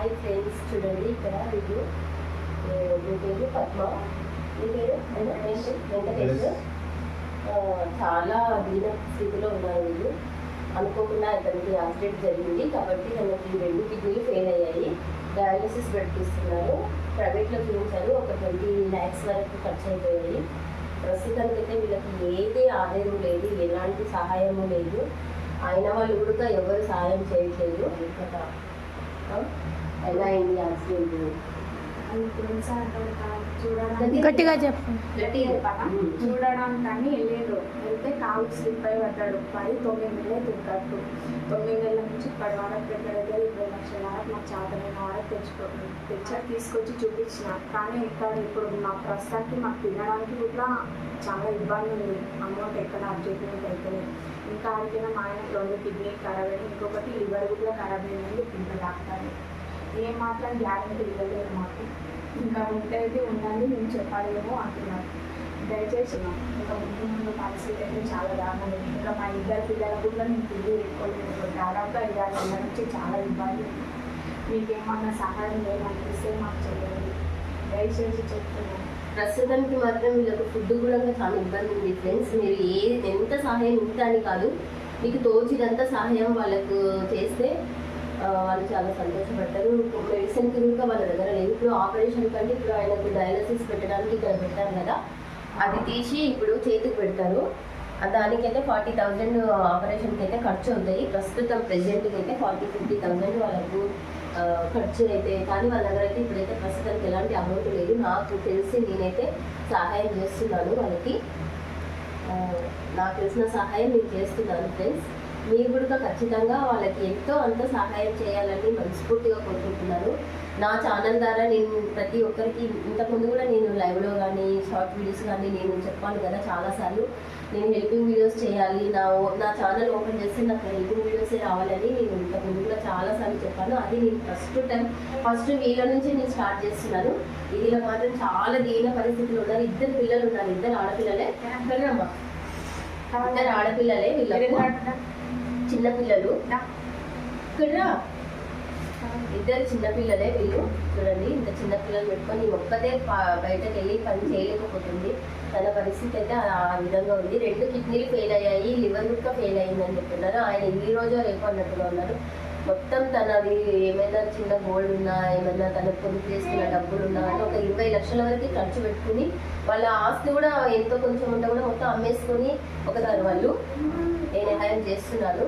Hi friends, చూడండి ఇక్కడ వీళ్ళు మీ పేరు పద్మ, మీ పేరు వెంకటేష్. చాలా దీన స్థితిలో ఉన్నారు వీళ్ళు. అనుకోకుండా అతనికి యాక్సిడెంట్ జరిగింది కాబట్టి తనకి 2 కిడ్నీలు ఫెయిల్ అయ్యాయి. డయాలసిస్ పెట్టిస్తున్నారు. ప్రైవేట్లో చూపించారు. ఒక 20 lakhs వరకు ఖర్చు అయిపోయాయి. ప్రస్తుతానికైతే వీళ్ళకి ఏదే ఆదాయం లేదు, ఎలాంటి సహాయము లేదు. అయిన వాళ్ళు కూడా ఎవరు సహాయం చేయట్లేదు. కదా ఎలా అయింది యాక్సిడెంట్? గట్టిగా చెప్పు. చూడడం కానీ వెళ్ళాడు. వెళ్తే కాలు స్లిప్ అయి పడ్డాడు. 9 నెలలు తింటాడు. 9 నెలల నుంచి ఇప్పటి వరకు దగ్గర 20 లక్షల వరకు నాకు చేతనైన వరకు తీసుకొచ్చి చూపించిన. కానీ ఇక్కడ ఇప్పుడు మా ప్రస్తుతానికి మాకు తినడానికి కూడా చాలా ఇబ్బంది ఉంది. అమౌంట్ ఎక్కడ అడ్జస్ట్మెంట్ అయితే ఇంకా అడిగిన మా ఆయన 2 కిడ్నీ ఖరాబ్ అయింది, ఇంకొకటి లివర్ కూడా ఖరాబ్ అయిందని ఇంకా డాక్టర్ ఏ మాత్రం గ్యారెంటీ ఇవ్వలేదు మాకు. ఇంకా ఉండేది ఉండాలి, మేము చెప్పాలేమో అంటున్నాను. దయచేసి ఇంకా ముందు పరిస్థితి అయితే చాలా దారుణం. ఇంకా మా 2 పిల్లలకు కూడా నేను తిరిగి ఎక్కువలేదు. దాదాపుగా 5-6 నెలల నుంచి చాలా ఇబ్బంది. మీకేమన్నా సహాయం లేదనిపిస్తే మాకు చేయండి, దయచేసి చెప్తున్నాను. ప్రస్తుతానికి మాత్రం వీళ్ళకి ఫుడ్ కూడా చాలా ఇబ్బంది ఉంది ఫ్రెండ్స్. మీరు ఎంత సహాయం ఇంత అని కాదు, మీకు తోచినంత సహాయం వాళ్ళకు చేస్తే వాళ్ళు చాలా సంతోషపడతారు. మెడిసిన్కి కూడా వాళ్ళ దగ్గర లేదు. ఇప్పుడు ఆపరేషన్ కంటే ఇప్పుడు ఆయనకు డయాలసిస్ పెట్టడానికి ఇక్కడ పెట్టారు కదా, అది తీసి ఇప్పుడు చేతికి పెడతారు. దానికైతే 40,000 ఆపరేషన్కి అయితే ఖర్చు అవుతాయి. ప్రస్తుతం ప్రెజెంట్కి అయితే 40-50,000 వాళ్ళకు ఖర్చు అయితే. కానీ వాళ్ళ దగ్గర అయితే ఇప్పుడైతే ప్రస్తుతానికి ఎలాంటి అమౌంట్ లేదు. నాకు తెలిసి నేనైతే సహాయం చేస్తున్నాను వాళ్ళకి. నాకు తెలిసిన సహాయం నేను చేస్తున్నాను ఫ్రెండ్స్. మీరు కూడా ఖచ్చితంగా వాళ్ళకి ఎంతో అంత సహాయం చేయాలని మనస్ఫూర్తిగా కోరుకుంటున్నాను. నా ఛానల్ ద్వారా నేను ప్రతి ఒక్కరికి ఇంతకుముందు కూడా నేను లైవ్లో కానీ షార్ట్ వీడియోస్ కానీ నేను చెప్పాను కదా చాలాసార్లు, నేను హెల్పింగ్ వీడియోస్ చేయాలి, నా ఛానల్ ఓపెన్ చేస్తే నాకు హెల్పింగ్ వీడియోసే రావాలని నేను ఇంతకుముందు కూడా చాలాసార్లు చెప్పాను. అది నేను ఫస్ట్ వీళ్ళ నుంచి నేను స్టార్ట్ చేస్తున్నాను. వీళ్ళ మాత్రం చాలా దీన పరిస్థితులు ఉన్నారు. 2 పిల్లలు ఉన్నారు, 2 ఆడపిల్లలే. అమ్మా 2 ఆడపిల్లలే. వీళ్ళ చిన్నపిల్లలు ఇక్కడ 2 చిన్నపిల్లలే వీళ్ళు. చూడండి, ఇంత చిన్నపిల్లలు పెట్టుకొని ఒక్కతే బయటకు వెళ్ళి పని చేయలేకపోతుంది. తన పరిస్థితి అయితే ఆ విధంగా ఉంది. 2 కిడ్నీలు ఫెయిల్ అయ్యాయి, లివర్ కూడా ఫెయిల్ అయ్యిందని చెప్తున్నారు. ఆయన ఈ రోజు రేపు అన్నట్టుగా ఉన్నారు. మొత్తం తనది ఏమైనా చిన్న గోల్డ్ ఉన్నా, ఏమైనా తన పొదుపు చేసుకున్న డబ్బులు ఉన్నా అని ఒక 20 లక్షల వరకు ఖర్చు పెట్టుకుని వాళ్ళ ఆస్తి కూడా ఎంతో కొంచెం ఉంటే కూడా మొత్తం అమ్మేసుకొని ఒకసారి వాళ్ళు నేను సహాయం చేస్తున్నాను.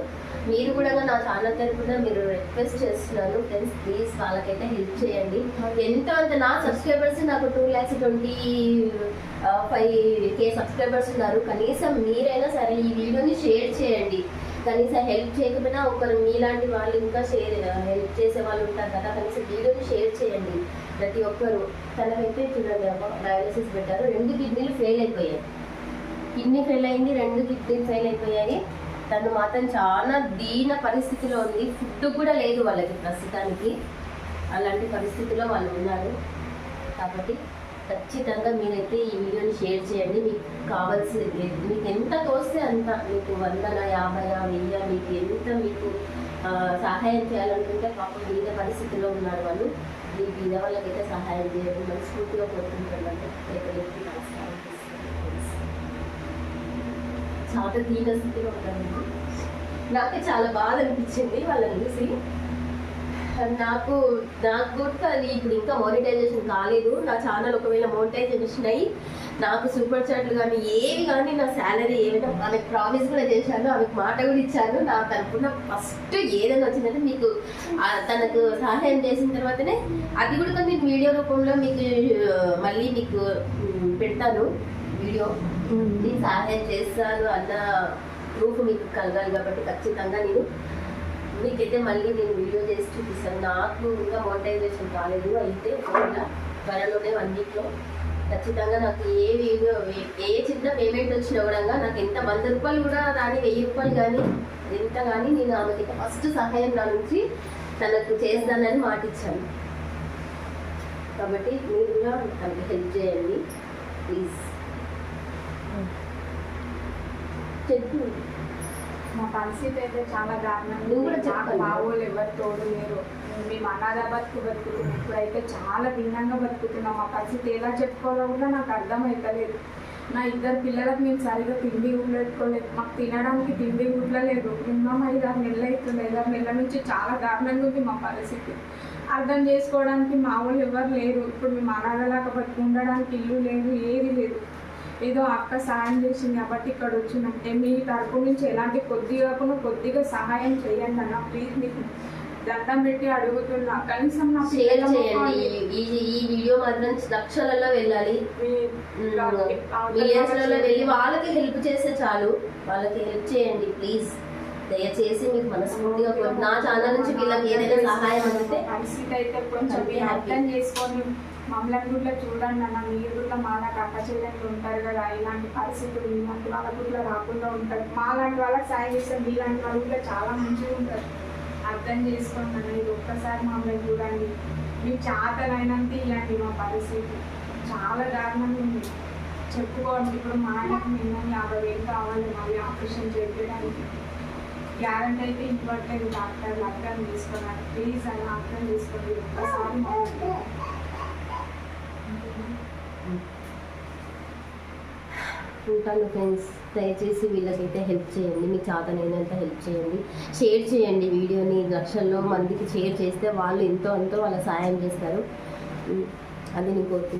మీరు కూడా నా ఛానల్ తరపున మీరు రిక్వెస్ట్ చేస్తున్నాను ఫ్రెండ్స్, ప్లీజ్ వాళ్ళకైతే హెల్ప్ చేయండి. ఎంతో అంత నా సబ్స్క్రైబర్స్ నాకు 2,25,000 సబ్స్క్రైబర్స్ ఉన్నారు. కనీసం మీరైనా సరే ఈ వీడియోని షేర్ చేయండి. కనీసం హెల్ప్ చేయకపోయినా ఒకరు మీలాంటి వాళ్ళు ఇంకా హెల్ప్ చేసే వాళ్ళు ఉంటారు కదా, కనీసం వీడియోని షేర్ చేయండి ప్రతి ఒక్కరు. తనకైతే చూడండి అమ్మ డయాలసిస్ పెట్టారు. 2 కిడ్నీలు ఫెయిల్ అయిపోయాయి. కిడ్నీ ఫెయిల్ అయింది, 2 కిడ్నీలు ఫెయిల్ అయిపోయాయి. తను మాత్రం చాలా దీన పరిస్థితిలో ఉంది. ఫుడ్ కూడా లేదు వాళ్ళకి ప్రస్తుతానికి. అలాంటి పరిస్థితిలో వాళ్ళు ఉన్నారు. కాబట్టి ఖచ్చితంగా మీరైతే ఈ వీడియోని షేర్ చేయండి. మీకు కావాల్సింది మీకు ఎంత తోస్తే అంత, మీకు 100, 50, 1000 మీకు ఎంత మీకు సహాయం చేయాలనుకుంటే పాపం బీద పరిస్థితిలో ఉన్నారు వాళ్ళు. ఈ బీద వాళ్ళకైతే సహాయం చేయండి మనస్ఫూర్తిగా కోరుకుంటున్నాను. ఎక్కడికి నమస్కారం. చాలా దీన స్థితిలో ఉంటాను. నాకే చాలా బాధ అనిపించింది వాళ్ళని చూసి. నాకు కూడా అది ఇప్పుడు ఇంకా మోనిటైజేషన్ కాలేదు. నా ఛానల్ ఒకవేళ మోనిటైజేషన్ అయ్యి నాకు సూపర్ చాట్లు కానీ ఏవి కానీ నా శాలరీ ఏమైనా ఆమెకు ప్రామిస్ కూడా చేశాను, ఆమెకు మాట కూడా ఇచ్చాను. నా తరపున ఫస్ట్ ఏదైనా వచ్చిందంటే మీకు తనకు సహాయం చేసిన తర్వాతనే అది కూడా నేను వీడియో రూపంలో మీకు మళ్ళీ మీకు పెడతాను. వీడియో నేను సహాయం చేస్తాను అన్న ప్రూఫ్ మీకు కలగాలి కాబట్టి ఖచ్చితంగా మీకైతే మళ్ళీ నేను వీడియో చేసి చూపిస్తాను. నాకు ఇంకా మోనిటైజేషన్ కాలేదు, అయితే ఒకవేళ త్వరలోనే 1 వీక్లో ఖచ్చితంగా నాకు ఏ చిన్న పేమెంట్ వచ్చినా కూడా నాకు ఎంత 100 రూపాయలు కూడా రాని, 1000 రూపాయలు కానీ ఎంత కానీ నేను ఆమెకి ఫస్ట్ సహాయం నా నుంచి తనకు చేస్తానని మాట ఇచ్చాను. కాబట్టి మీరు కూడా తనకి హెల్ప్ చేయండి ప్లీజ్. చెప్పు. మా పరిస్థితి అయితే చాలా దారుణంగా. నువ్వు కూడా చెప్పాలి. మా వాళ్ళు ఎవరు తోడు లేరు. మేము అనాథ బతుకు బతుకుతున్నాం. ఇప్పుడైతే చాలా భిన్నంగా బతుకుతున్నాం. మా పరిస్థితి ఎలా చెప్పుకోవాలో కూడా నాకు అర్థమవుతలేదు. నా 2 పిల్లలకు మేము సరిగ్గా తిండి ఊళ్ళెట్టుకోలేదు. మాకు తినడానికి తిండి ఊళ్ళలేదు. మినిమం 5-6 నెలలు అవుతుంది. 5-6 నెలల నుంచి చాలా దారుణంగా ఉంది మా పరిస్థితి. అర్థం చేసుకోవడానికి మా వాళ్ళు ఎవరు లేరు. ఇప్పుడు మేము అనాథలాగా బతుకు ఉండడానికి ఇల్లు లేదు, ఏది లేదు. ఏదో అక్క సహాయం చేసింది కాబట్టి ఇక్కడ వచ్చిందంటే మీ తరపు నుంచి ఎలాంటి కొద్దిగా సహాయం చేయండి అన్న. ప్లీజ్ మీకు దండం పెట్టి అడుగుతున్నా. కనీసం నా షేర్ చేయండి. ఈ వీడియో మాత్రం లక్షలలో వెళ్ళాలి, మిలియన్స్లలో వెళ్ళి వాళ్ళకి హెల్ప్ చేస్తే చాలు. వాళ్ళకి హెల్ప్ చేయండి ప్లీజ్. దయచేసి మీకు మనస్ఫూర్తిగా నా ఛానల్ నుంచి వీళ్ళకి ఏదైనా సహాయం అందితే పరిస్థితి అయితే కొంచెం మీరు అర్థం చేసుకొని మమ్మల్ని కూడా చూడండి అన్న. మీరు కూడా మాలాంటి అక్క చెల్లెళ్ళు ఉంటారు కదా, ఇలాంటి పరిస్థితులు ఇలాంటి వాళ్ళకు కూడా రాకుండా ఉంటారు. మాలాంటి వాళ్ళకి సాయం చేస్తే మీలాంటి వాళ్ళు కూడా చాలా మంచిగా ఉంటారు. అర్థం చేసుకోండి అన్న. ఇది ఒక్కసారి మమ్మల్ని చూడండి. మీకు చేతనైనంత ఇలాంటి మా పరిస్థితి చాలా దారుణంగా ఉంది. చెప్పుకోండి. ఇప్పుడు మా ఆయనకు మినిమం 50,000 కావాలి మళ్ళీ ఆపరేషన్ చేయడానికి. గ్యారంటీ అయితే ఇవ్వట్లేదు డాక్టర్లు. అర్థం తీసుకున్నాను ప్లీజ్ అని. అర్థం చేసుకోండి ఒక్కసారి. ఉంటాను ఫ్రెండ్స్. దయచేసి వీళ్ళకైతే హెల్ప్ చేయండి, మీకు చేతనైనంత హెల్ప్ చేయండి. షేర్ చేయండి వీడియోని. లక్షల్లో మందికి షేర్ చేస్తే వాళ్ళు ఎంతో వాళ్ళ సహాయం చేస్తారు. అది నేను కోరుకుంటున్నాను.